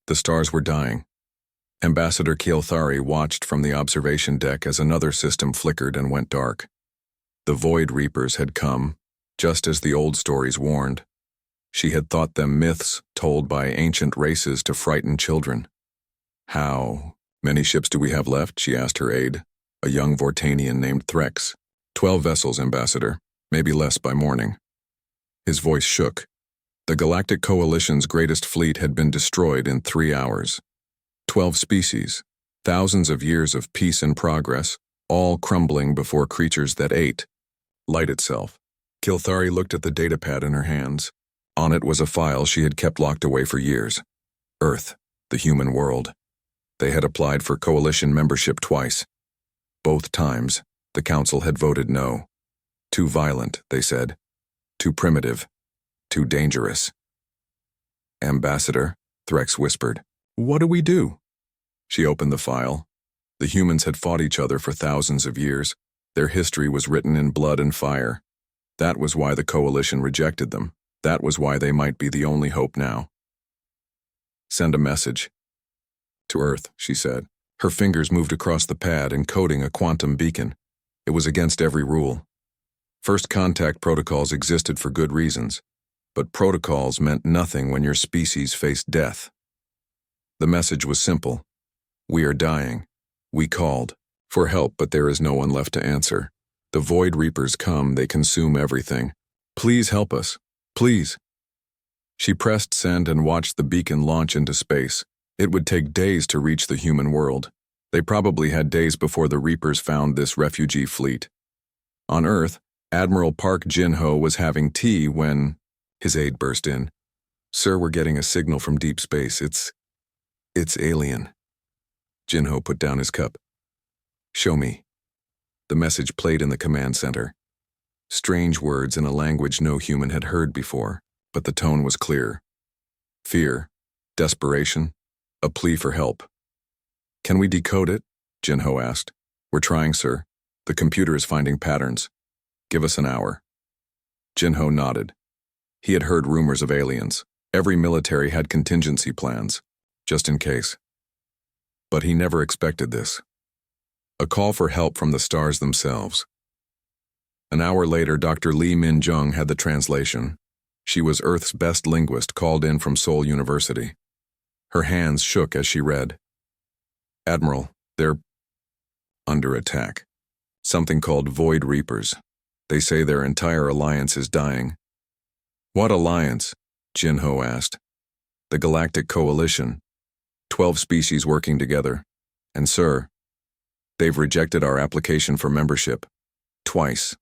The stars were dying. Ambassador Keelthari watched from the observation deck as another system flickered and went dark. The Void Reapers had come, just as the old stories warned. She had thought them myths told by ancient races to frighten children. How many ships do we have left? She asked her aide, a young Vortanian named Threx. 12 vessels, Ambassador, maybe less by morning. His voice shook. The Galactic Coalition's greatest fleet had been destroyed in 3 hours. 12 species, thousands of years of peace and progress, all crumbling before creatures that ate light itself. Keelthari looked at the datapad in her hands. On it was a file she had kept locked away for years. Earth, the human world. They had applied for coalition membership twice. Both times, the council had voted no. Too violent, they said. Too primitive. Too dangerous. Ambassador, Threx whispered. What do we do? She opened the file. The humans had fought each other for thousands of years. Their history was written in blood and fire. That was why the coalition rejected them. That was why they might be the only hope now. Send a message. To Earth, she said. Her fingers moved across the pad, encoding a quantum beacon. It was against every rule. First contact protocols existed for good reasons, but protocols meant nothing when your species faced death. The message was simple. We are dying. We called for help, but there is no one left to answer. The Void Reapers come, they consume everything. Please help us. Please. She pressed send and watched the beacon launch into space. It would take days to reach the human world. They probably had days before the Reapers found this refugee fleet. On Earth, Admiral Park Jin-ho was having tea when his aide burst in. Sir, we're getting a signal from deep space. It's alien. Jin-ho put down his cup. Show me. The message played in the command center. Strange words in a language no human had heard before, but the tone was clear. Fear, desperation, a plea for help. Can we decode it? Jin-ho asked. We're trying, sir. The computer is finding patterns. Give us an hour. Jin-ho nodded. He had heard rumors of aliens. Every military had contingency plans, just in case. But he never expected this. A call for help from the stars themselves. An hour later, Dr. Lee Min-jung had the translation. She was Earth's best linguist called in from Seoul University. Her hands shook as she read. Admiral, they're under attack. Something called Void Reapers. They say their entire alliance is dying. What alliance? Jin-ho asked. The Galactic Coalition. 12 species working together. And sir, they've rejected our application for membership. Twice.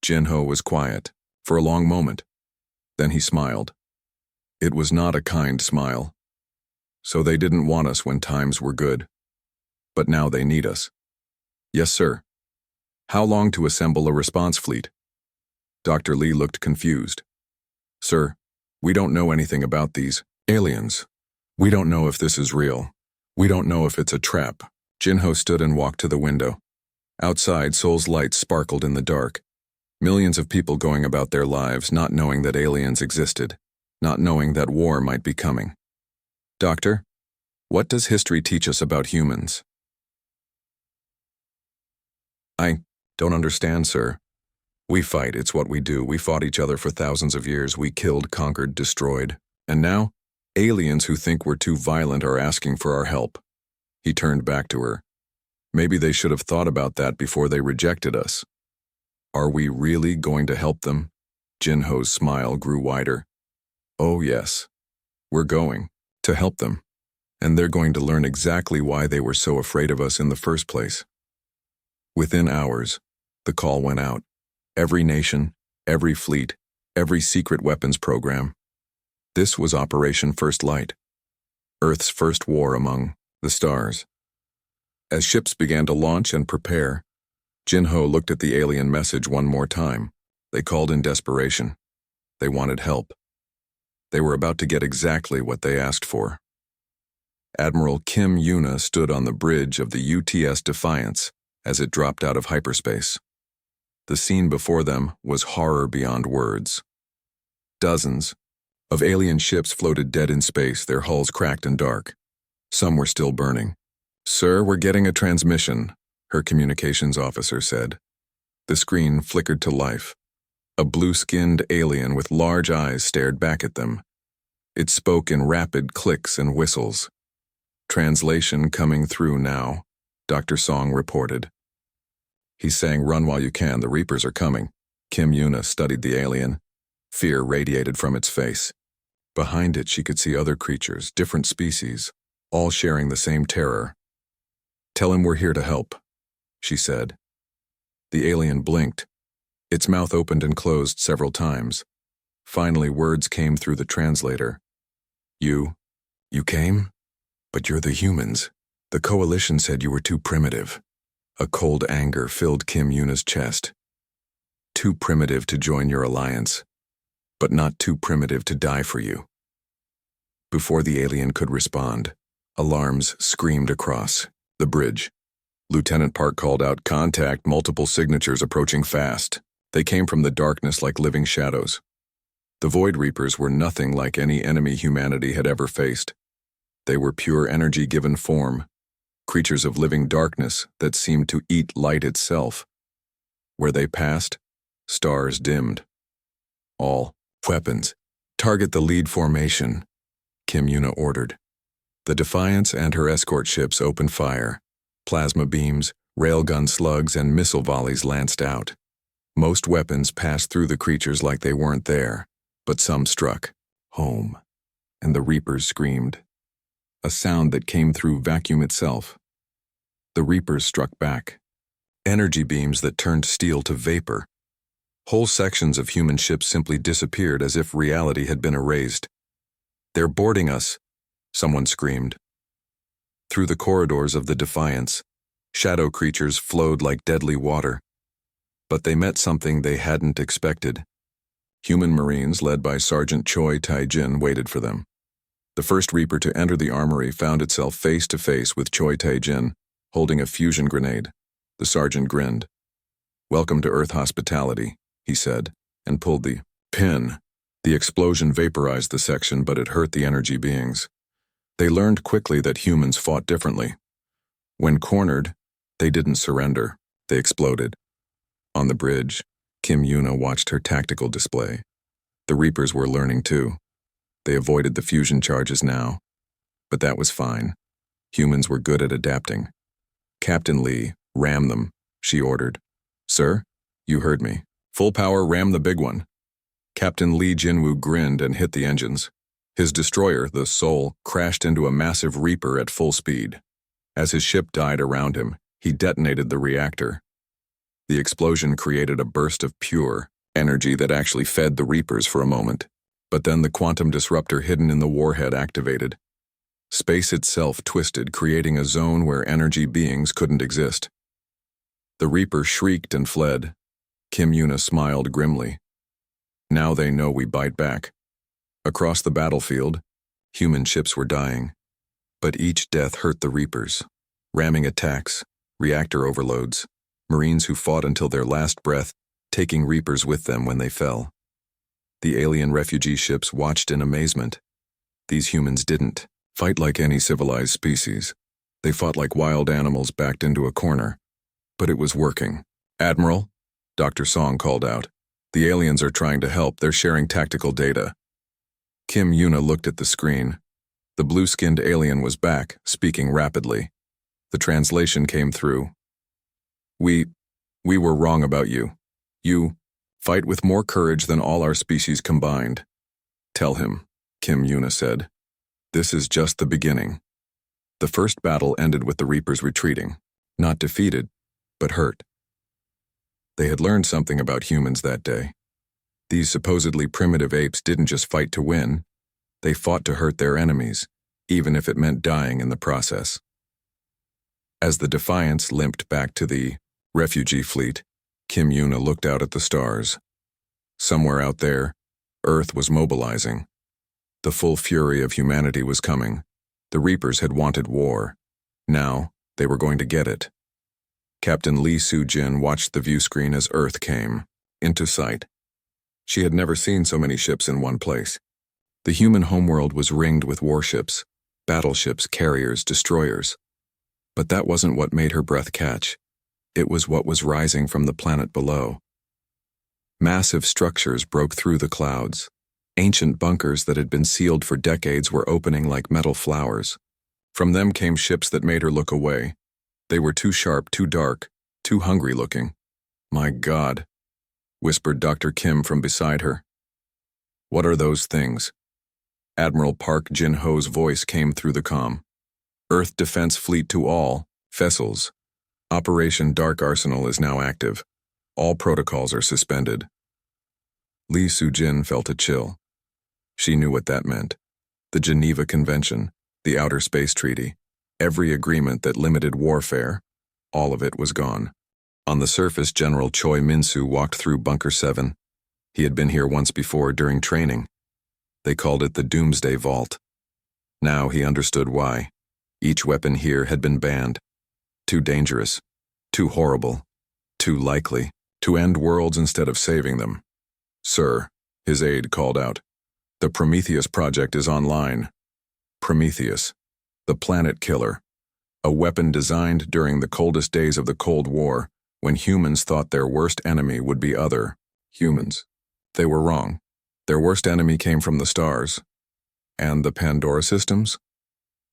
Jin-ho was quiet, for a long moment. Then he smiled. It was not a kind smile. So they didn't want us when times were good. But now they need us. Yes, sir. How long to assemble a response fleet? Dr. Lee looked confused. Sir, we don't know anything about these aliens. We don't know if this is real. We don't know if it's a trap. Jin-ho stood and walked to the window. Outside, Seoul's lights sparkled in the dark. Millions of people going about their lives not knowing that aliens existed, not knowing that war might be coming. Doctor, what does history teach us about humans? I don't understand, sir. We fight, it's what we do. We fought each other for thousands of years. We killed, conquered, destroyed. And now, aliens who think we're too violent are asking for our help. He turned back to her. Maybe they should have thought about that before they rejected us. Are we really going to help them? Jin-ho's smile grew wider. Oh yes, we're going to help them. And they're going to learn exactly why they were so afraid of us in the first place. Within hours, the call went out. Every nation, every fleet, every secret weapons program. This was Operation First Light, Earth's first war among the stars. As ships began to launch and prepare, Jin-ho looked at the alien message one more time. They called in desperation. They wanted help. They were about to get exactly what they asked for. Admiral Kim Yuna stood on the bridge of the UTS Defiance as it dropped out of hyperspace. The scene before them was horror beyond words. Dozens, of alien ships floated dead in space, their hulls cracked and dark. Some were still burning. "Sir, we're getting a transmission," her communications officer said. The screen flickered to life. A blue-skinned alien with large eyes stared back at them. It spoke in rapid clicks and whistles. "Translation coming through now," Dr. Song reported. He's saying, "Run while you can, the Reapers are coming." Kim Yuna studied the alien. Fear radiated from its face. Behind it, she could see other creatures, different species, all sharing the same terror. "Tell him we're here to help," she said. The alien blinked. Its mouth opened and closed several times. Finally, words came through the translator. You came? But you're the humans. The coalition said you were too primitive." A cold anger filled Kim Yuna's chest. "Too primitive to join your alliance, but not too primitive to die for you." Before the alien could respond, alarms screamed across the bridge. Lieutenant Park called out, "Contact, multiple signatures approaching fast." They came from the darkness like living shadows. The Void Reapers were nothing like any enemy humanity had ever faced. They were pure energy given form, creatures of living darkness that seemed to eat light itself. Where they passed, stars dimmed. "All weapons, target the lead formation," Kim Yuna ordered. The Defiance and her escort ships opened fire. Plasma beams, railgun slugs, and missile volleys lanced out. Most weapons passed through the creatures like they weren't there, but some struck home, and the Reapers screamed. A sound that came through vacuum itself. The Reapers struck back. Energy beams that turned steel to vapor. Whole sections of human ships simply disappeared as if reality had been erased. "They're boarding us," someone screamed. Through the corridors of the Defiance, shadow creatures flowed like deadly water. But they met something they hadn't expected. Human Marines, led by Sergeant Choi Tae-jin, waited for them. The first Reaper to enter the armory found itself face to face with Choi Tae-jin, holding a fusion grenade. The sergeant grinned. "Welcome to Earth hospitality," he said, and pulled the pin. The explosion vaporized the section, but it hurt the energy beings. They learned quickly that humans fought differently. When cornered, they didn't surrender. They exploded. On the bridge, Kim Yuna watched her tactical display. The Reapers were learning too. They avoided the fusion charges now. But that was fine. Humans were good at adapting. "Captain Lee, ram them," she ordered. "Sir, you heard me. Full power, ram the big one." Captain Lee Jinwoo grinned and hit the engines. His destroyer, the Soul, crashed into a massive Reaper at full speed. As his ship died around him, he detonated the reactor. The explosion created a burst of pure energy that actually fed the Reapers for a moment. But then the quantum disruptor hidden in the warhead activated. Space itself twisted, creating a zone where energy beings couldn't exist. The Reaper shrieked and fled. Kim Yuna smiled grimly. "Now they know we bite back." Across the battlefield, human ships were dying. But each death hurt the Reapers. Ramming attacks, reactor overloads, Marines who fought until their last breath, taking Reapers with them when they fell. The alien refugee ships watched in amazement. These humans didn't fight like any civilized species. They fought like wild animals backed into a corner. But it was working. "Admiral," Dr. Song called out. "The aliens are trying to help. They're sharing tactical data." Kim Yuna looked at the screen. The blue-skinned alien was back, speaking rapidly. The translation came through. We were wrong about you. You fight with more courage than all our species combined." "Tell him," Kim Yuna said. "This is just the beginning." The first battle ended with the Reapers retreating, not defeated, but hurt. They had learned something about humans that day. These supposedly primitive apes didn't just fight to win. They fought to hurt their enemies, even if it meant dying in the process. As the Defiance limped back to the refugee fleet, Kim Yuna looked out at the stars. Somewhere out there, Earth was mobilizing. The full fury of humanity was coming. The Reapers had wanted war. Now, they were going to get it. Captain Lee Soo-jin watched the view screen as Earth came into sight. She had never seen so many ships in one place. The human homeworld was ringed with warships, battleships, carriers, destroyers. But that wasn't what made her breath catch. It was what was rising from the planet below. Massive structures broke through the clouds. Ancient bunkers that had been sealed for decades were opening like metal flowers. From them came ships that made her look away. They were too sharp, too dark, too hungry-looking. "My God," whispered Dr. Kim from beside her. "What are those things?" Admiral Park Jin-ho's voice came through the comm. "Earth Defense Fleet to all vessels. Operation Dark Arsenal is now active. All protocols are suspended." Lee Soo-jin felt a chill. She knew what that meant. The Geneva Convention, the Outer Space Treaty, every agreement that limited warfare, all of it was gone. On the surface, General Choi Min-soo walked through Bunker 7. He had been here once before during training. They called it the Doomsday Vault. Now he understood why. Each weapon here had been banned. Too dangerous, too horrible, too likely to end worlds instead of saving them. "Sir," his aide called out, "the Prometheus project is online." Prometheus, the planet killer, a weapon designed during the coldest days of the Cold War, when humans thought their worst enemy would be other humans. They were wrong. Their worst enemy came from the stars. And the Pandora systems?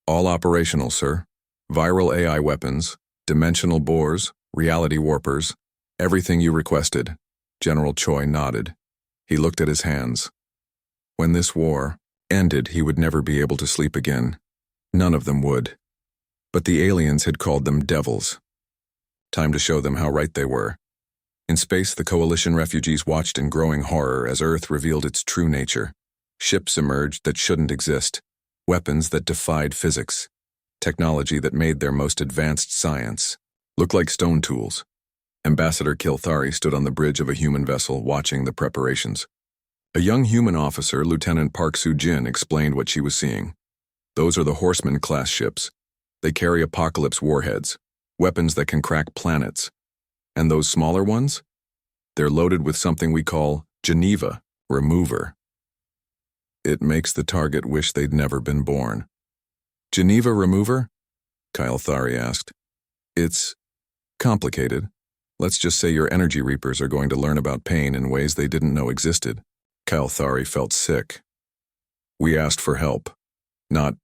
All operational, sir. Viral AI weapons, dimensional bores, reality warpers, everything you requested. General Choi nodded. He looked at his hands. When this war ended, he would never be able to sleep again. None of them would. But the aliens had called them devils. Time to show them how right they were. In space, the Coalition refugees watched in growing horror as Earth revealed its true nature. Ships emerged that shouldn't exist, weapons that defied physics, technology that made their most advanced science look like stone tools. Ambassador Kilthari stood on the bridge of a human vessel watching the preparations. A young human officer, Lieutenant Park Soo-jin, explained what she was seeing. Those are the Horseman-class ships. They carry apocalypse warheads, weapons that can crack planets. And those smaller ones? They're loaded with something we call Geneva Remover. It makes the target wish they'd never been born. Geneva Remover? Kilthari asked. It's complicated. Let's just say your energy reapers are going to learn about pain in ways they didn't know existed. Kilthari felt sick. We asked for help, not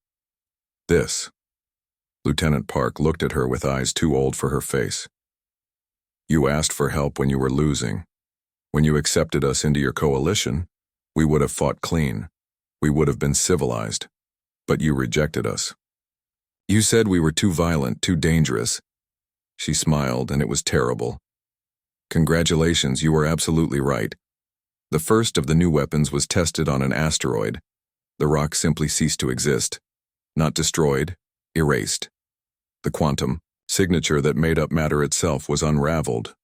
this. Lieutenant Park looked at her with eyes too old for her face. You asked for help when you were losing. When you accepted us into your coalition, we would have fought clean. We would have been civilized. But you rejected us. You said we were too violent, too dangerous. She smiled, and it was terrible. Congratulations, you were absolutely right. The first of the new weapons was tested on an asteroid. The rock simply ceased to exist. Not destroyed, erased. The quantum signature that made up matter itself was unraveled.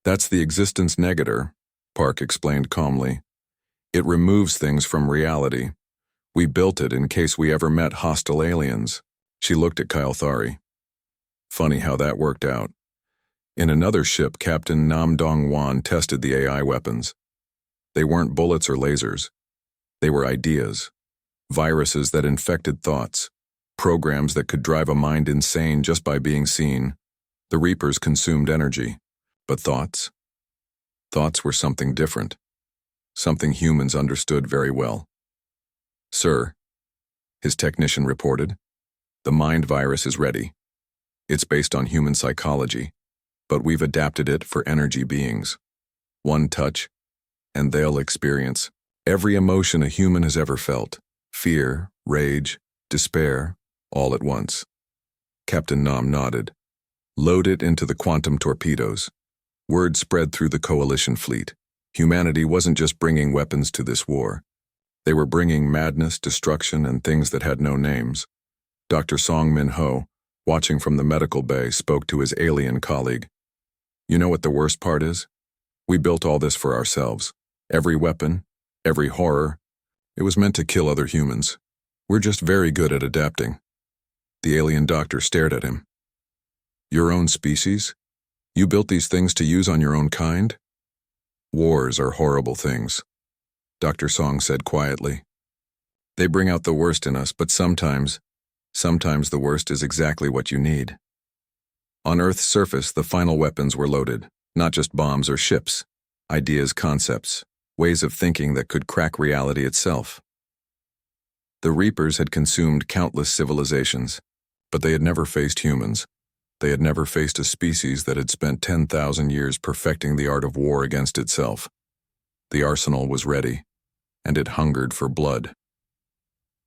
That's the existence negator, Park explained calmly. It removes things from reality. We built it in case we ever met hostile aliens. She looked at Kilthari. Funny how that worked out. In another ship, Captain Nam Dong-wan tested the AI weapons. They weren't bullets or lasers. They were ideas. Viruses that infected thoughts. Programs that could drive a mind insane just by being seen. The Reapers consumed energy. But thoughts? Thoughts were something different. Something humans understood very well. Sir, his technician reported, the mind virus is ready. It's based on human psychology, but we've adapted it for energy beings. One touch, and they'll experience every emotion a human has ever felt. Fear, rage, despair, all at once. Captain Nam nodded. Load it into the quantum torpedoes. Word spread through the coalition fleet. Humanity wasn't just bringing weapons to this war. They were bringing madness, destruction, and things that had no names. Dr. Song Min-ho, watching from the medical bay, spoke to his alien colleague. You know what the worst part is? We built all this for ourselves. Every weapon, every horror. It was meant to kill other humans. We're just very good at adapting. The alien doctor stared at him. Your own species? You built these things to use on your own kind? Wars are horrible things, Dr. Song said quietly. They bring out the worst in us, but sometimes the worst is exactly what you need. On Earth's surface, the final weapons were loaded, not just bombs or ships, ideas, concepts, ways of thinking that could crack reality itself. The Reapers had consumed countless civilizations, but they had never faced humans. They had never faced a species that had spent 10,000 years perfecting the art of war against itself. The arsenal was ready, and it hungered for blood.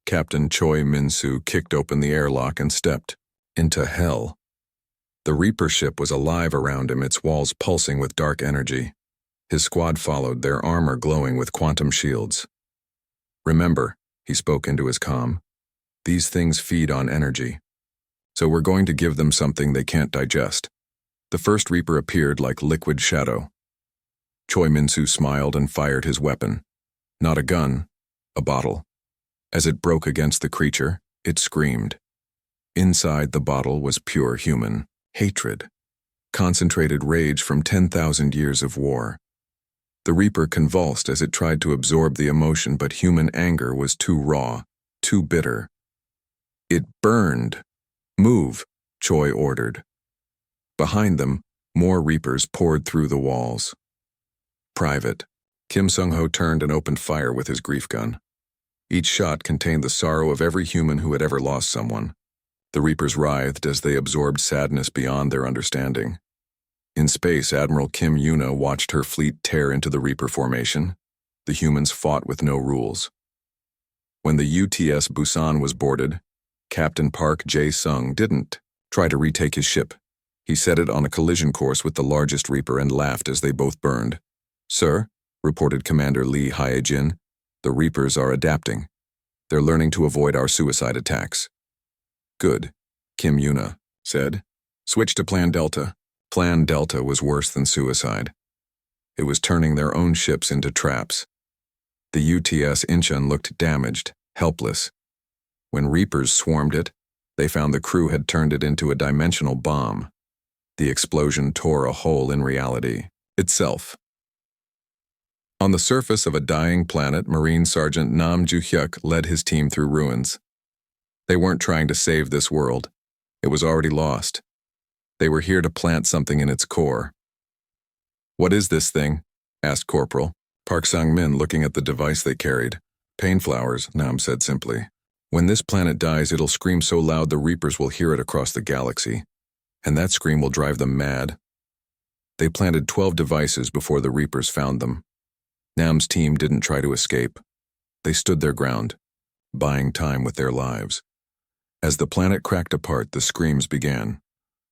Captain Choi Min-soo kicked open the airlock and stepped into hell. The Reaper ship was alive around him, its walls pulsing with dark energy. His squad followed, their armor glowing with quantum shields. "Remember," he spoke into his comm, "these things feed on energy. So we're going to give them something they can't digest." The first Reaper appeared like liquid shadow. Choi Min-soo smiled and fired his weapon. Not a gun, a bottle. As it broke against the creature, it screamed. Inside the bottle was pure human hatred, concentrated rage from 10,000 years of war. The Reaper convulsed as it tried to absorb the emotion, but human anger was too raw, too bitter. It burned. "Move," Choi ordered. Behind them, more Reapers poured through the walls. "Private." Kim Sung-ho turned and opened fire with his grief gun. Each shot contained the sorrow of every human who had ever lost someone. The Reapers writhed as they absorbed sadness beyond their understanding. In space, Admiral Kim Yuna watched her fleet tear into the Reaper formation. The humans fought with no rules. When the UTS Busan was boarded, Captain Park Jae-sung didn't try to retake his ship. He set it on a collision course with the largest Reaper and laughed as they both burned. "Sir," reported Commander Lee Hae-jin, "the Reapers are adapting. They're learning to avoid our suicide attacks." "Good," Kim Yuna said. "Switch to Plan Delta." Plan Delta was worse than suicide. It was turning their own ships into traps. The UTS Incheon looked damaged, helpless. When Reapers swarmed it, they found the crew had turned it into a dimensional bomb. The explosion tore a hole in reality itself. On the surface of a dying planet, Marine Sergeant Nam Ju-hyuk led his team through ruins. They weren't trying to save this world. It was already lost. They were here to plant something in its core. "What is this thing?" asked Corporal Park Sang-min, looking at the device they carried. "Pain flowers," Nam said simply. "When this planet dies, it'll scream so loud the Reapers will hear it across the galaxy. And that scream will drive them mad." They planted 12 devices before the Reapers found them. Nam's team didn't try to escape. They stood their ground, buying time with their lives. As the planet cracked apart, the screams began.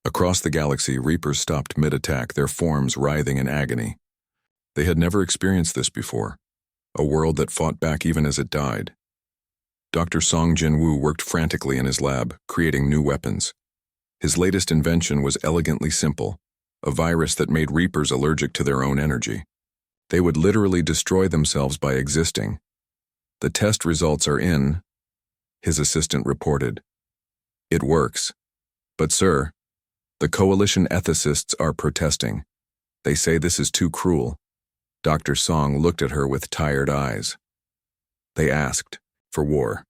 Across the galaxy, Reapers stopped mid-attack, their forms writhing in agony. They had never experienced this before, a world that fought back even as it died. Dr. Song Jin-woo worked frantically in his lab, creating new weapons. His latest invention was elegantly simple, a virus that made Reapers allergic to their own energy. They would literally destroy themselves by existing. "The test results are in," his assistant reported. "It works. But sir, the coalition ethicists are protesting. They say this is too cruel." Dr. Song looked at her with tired eyes. "They asked for war.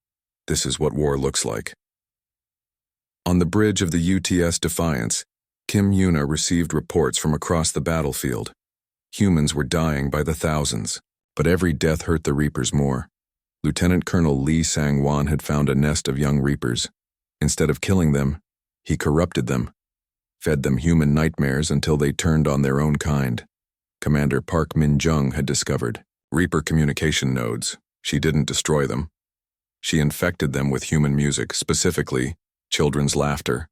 This is what war looks like." On the bridge of the UTS Defiance, Kim Yuna received reports from across the battlefield. Humans were dying by the thousands, but every death hurt the Reapers more. Lieutenant Colonel Lee Sang-won had found a nest of young Reapers. Instead of killing them, he corrupted them, fed them human nightmares until they turned on their own kind. Commander Park Min-jung had discovered Reaper communication nodes. She didn't destroy them. She infected them with human music, specifically children's laughter.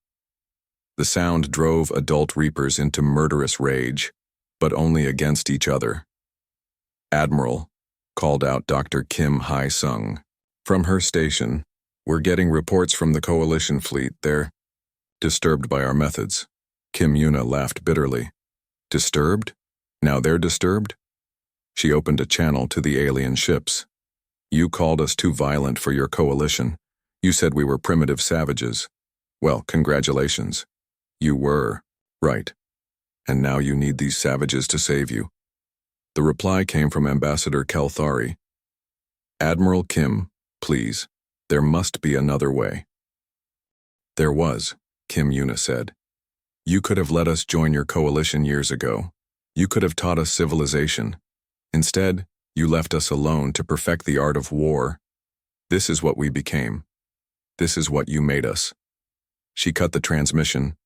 The sound drove adult Reapers into murderous rage, but only against each other. "Admiral," called out Dr. Kim Hae-sung. From her station, "We're getting reports from the coalition fleet. They're disturbed by our methods." Kim Yuna laughed bitterly. "Disturbed? Now they're disturbed?" She opened a channel to the alien ships. "You called us too violent for your coalition. You said we were primitive savages. Well, congratulations. You were, right. And now you need these savages to save you." The reply came from Ambassador Kelthari. "Admiral Kim, Please, there must be another way. There was, Kim Yuna said. You could have let us join your coalition years ago. You could have taught us civilization. Instead, you left us alone to perfect the art of war. This is what we became. This is what you made us. She cut the transmission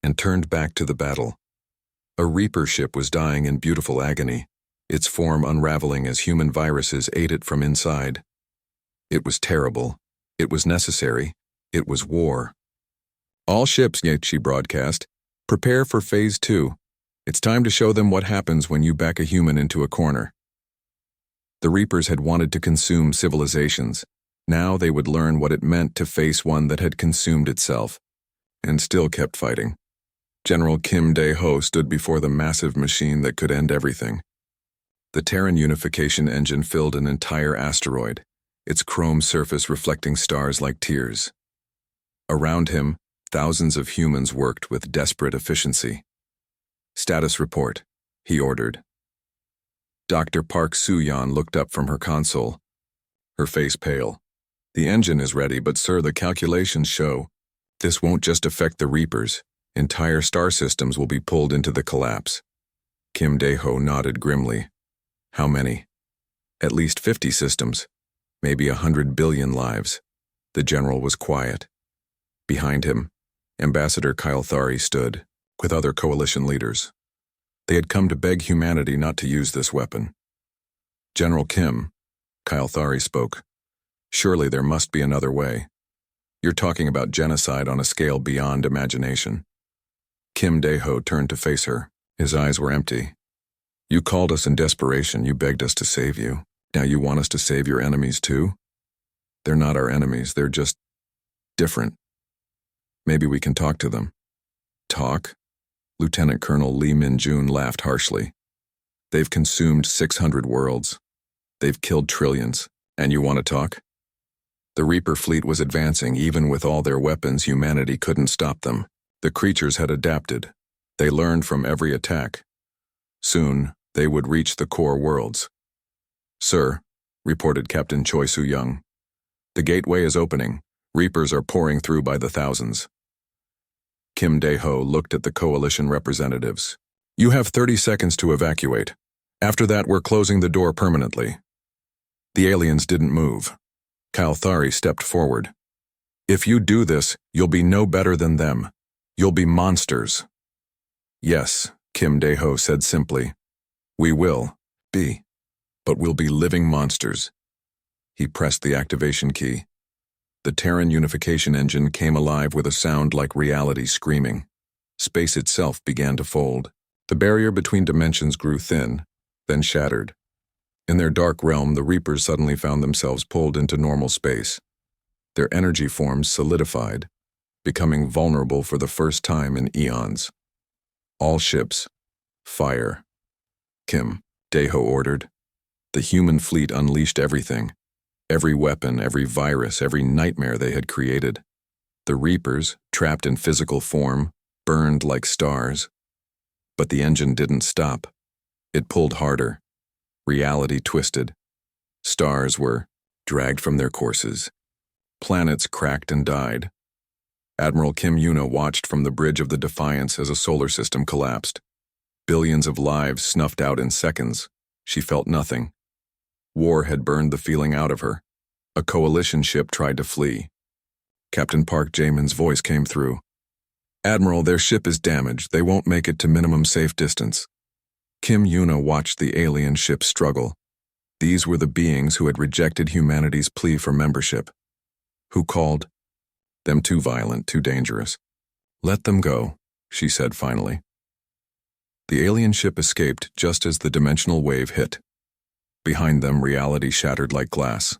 and turned back to the battle. A Reaper ship was dying in beautiful agony, its form unraveling as human viruses ate it from inside. It was terrible. It was necessary. It was war. All ships, yet she broadcast, prepare for Phase 2. It's time to show them what happens when you back a human into a corner. The Reapers had wanted to consume civilizations. Now they would learn what it meant to face one that had consumed itself, and still kept fighting. General Kim Dae-ho stood before the massive machine that could end everything. The Terran unification engine filled an entire asteroid, its chrome surface reflecting stars like tears. Around him, thousands of humans worked with desperate efficiency. Status report, he ordered. Dr. Park Soo-yeon looked up from her console, her face pale. The engine is ready, but sir, the calculations show this won't just affect the Reapers. Entire star systems will be pulled into the collapse. Kim Dae-ho nodded grimly. How many? At least 50 systems. Maybe 100 billion lives. The general was quiet. Behind him, Ambassador Kyle Thari stood, with other coalition leaders. They had come to beg humanity not to use this weapon. General Kim, Kyle Thari spoke. Surely there must be another way. You're talking about genocide on a scale beyond imagination. Kim Dae-ho turned to face her. His eyes were empty. You called us in desperation. You begged us to save you. Now you want us to save your enemies too? They're not our enemies. They're just different. Maybe we can talk to them. Talk? Lieutenant Colonel Lee Min-jun laughed harshly. They've consumed 600 worlds. They've killed trillions. And you want to talk? The Reaper fleet was advancing. Even with all their weapons, humanity couldn't stop them. The creatures had adapted. They learned from every attack. Soon, they would reach the core worlds. Sir, reported Captain Choi Soo-young. The gateway is opening. Reapers are pouring through by the thousands. Kim Dae-ho looked at the coalition representatives. You have 30 seconds to evacuate. After that, we're closing the door permanently. The aliens didn't move. Kyle Thari stepped forward. If you do this, you'll be no better than them. You'll be monsters. Yes, Kim Dae-ho said simply. We will be, but we'll be living monsters. He pressed the activation key. The Terran unification engine came alive with a sound like reality screaming. Space itself began to fold. The barrier between dimensions grew thin, then shattered. In their dark realm, the Reapers suddenly found themselves pulled into normal space. Their energy forms solidified, becoming vulnerable for the first time in eons. All ships, fire. Kim Dae-ho ordered. The human fleet unleashed everything. Every weapon, every virus, every nightmare they had created. The Reapers, trapped in physical form, burned like stars. But the engine didn't stop. It pulled harder. Reality twisted. Stars were dragged from their courses. Planets cracked and died. Admiral Kim Yuna watched from the bridge of the Defiance as a solar system collapsed. Billions of lives snuffed out in seconds. She felt nothing. War had burned the feeling out of her. A coalition ship tried to flee. Captain Park Jaemin's voice came through. Admiral, their ship is damaged. They won't make it to minimum safe distance. Kim Yuna watched the alien ship struggle. These were the beings who had rejected humanity's plea for membership. Who called them too violent, too dangerous. Let them go, she said finally. The alien ship escaped just as the dimensional wave hit. Behind them, reality shattered like glass.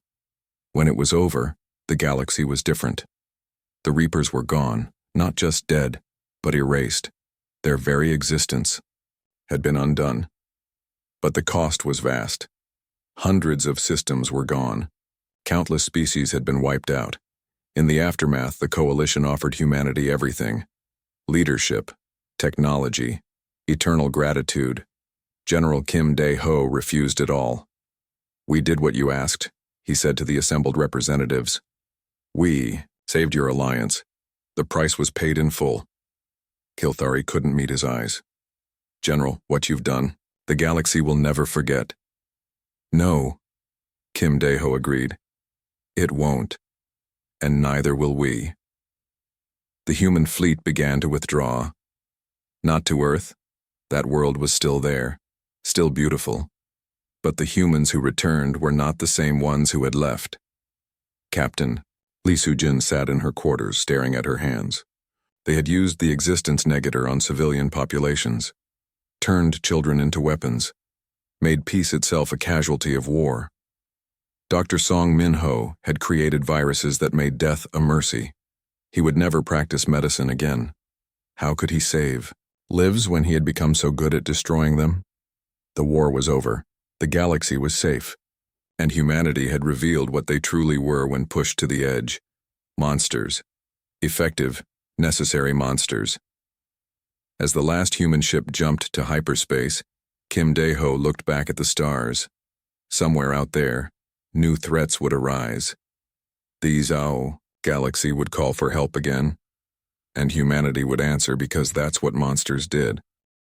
When it was over, the galaxy was different. The Reapers were gone, not just dead, but erased. Their very existence had been undone. But the cost was vast. Hundreds of systems were gone. Countless species had been wiped out. In the aftermath, the coalition offered humanity everything. Leadership, technology, eternal gratitude. General Kim Dae-ho refused it all. We did what you asked, he said to the assembled representatives. We saved your alliance. The price was paid in full. Kilthari couldn't meet his eyes. General, what you've done, the galaxy will never forget. No, Kim Daeho agreed. It won't, and neither will we. The human fleet began to withdraw. Not to Earth. That world was still there, still beautiful. But the humans who returned were not the same ones who had left. Captain, Li Sujin sat in her quarters staring at her hands. They had used the existence negator on civilian populations, turned children into weapons, made peace itself a casualty of war. Dr. Song Min-ho had created viruses that made death a mercy. He would never practice medicine again. How could he save lives when he had become so good at destroying them? The war was over. The galaxy was safe. And humanity had revealed what they truly were when pushed to the edge. Monsters. Effective, necessary monsters. As the last human ship jumped to hyperspace, Kim Daeho looked back at the stars. Somewhere out there, new threats would arise. The Zhao galaxy would call for help again, and humanity would answer because that's what monsters did.